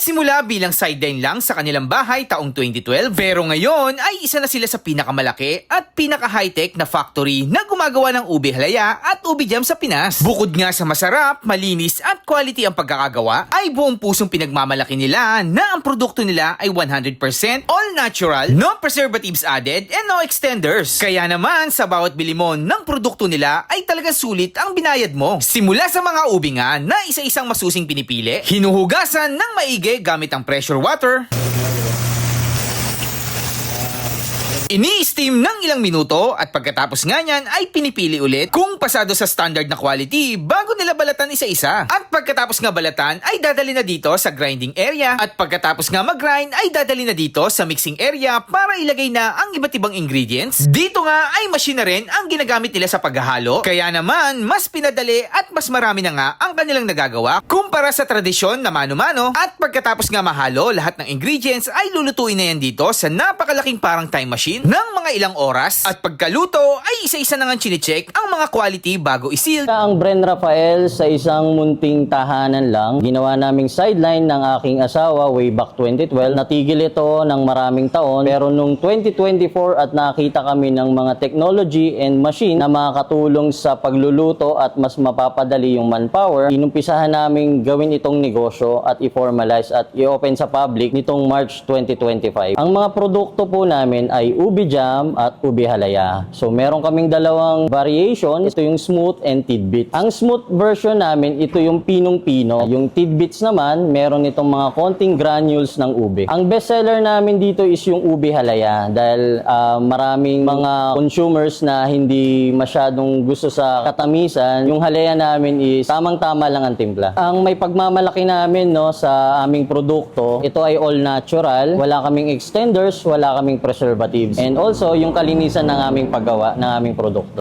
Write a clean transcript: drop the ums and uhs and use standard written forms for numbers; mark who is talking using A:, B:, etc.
A: Nagsimula bilang sideline lang sa kanilang bahay taong 2012 pero ngayon ay isa na sila sa pinakamalaki at pinaka-high-tech na factory na gumagawa ng ube halaya at ube jam sa Pinas. Bukod nga sa masarap, malinis at quality ang pagkakagawa, ay buong pusong pinagmamalaki nila na ang produkto nila ay 100% all natural, no preservatives added and no extenders. Kaya naman sa bawat bili mo ng produkto nila ay talagang sulit ang binayad mo. Simula sa mga ube nga na isa-isang masusing pinipili, hinuhugasan ng maigi gamit ang pressure water, ini-steam ng ilang minuto at pagkatapos nga niyan ay pinipili ulit kung pasado sa standard na quality bago nila balatan isa-isa. At pagkatapos nga balatan ay dadali na dito sa grinding area at pagkatapos nga mag-grind ay dadali na dito sa mixing area para ilagay na ang iba't ibang ingredients. Dito nga ay machine na rin ang ginagamit nila sa paghahalo, kaya naman mas pinadali at mas marami na nga ang kanilang nagagawa kumpara sa tradisyon na mano-mano. At pagkatapos nga mahalo lahat ng ingredients ay lulutuin na yan dito sa napakalaking parang time machine ng mga ilang oras at pagkaluto ay isa-isa na nga chine-check ang mga quality bago isil.
B: Ang Bren Rafael sa isang munting tahanan lang, ginawa naming sideline ng aking asawa way back 2012. Natigil ito ng maraming taon pero nung 2024 at nakita kami ng mga technology and machine na makakatulong sa pagluluto at mas mapapadali yung manpower, inumpisahan namin gawin itong negosyo at i-formalize at i-open sa public nitong March 2025. Ang mga produkto po namin ay ube jam at ube halaya. So meron kaming dalawang variation. Ito yung smooth and tidbit. Ang smooth version namin, ito yung pinong-pino. Yung tidbits naman, meron itong mga konting granules ng ube. Ang bestseller namin dito is yung ube halaya dahil maraming mga consumers na hindi masyadong gusto sa katamisan. Yung halaya namin is tamang-tama lang ang timpla. Ang may pagmamalaki namin no sa aming produkto, ito ay all natural. Wala kaming extenders, wala kaming preservatives. And also, yung kalinisan ng aming paggawa ng aming produkto.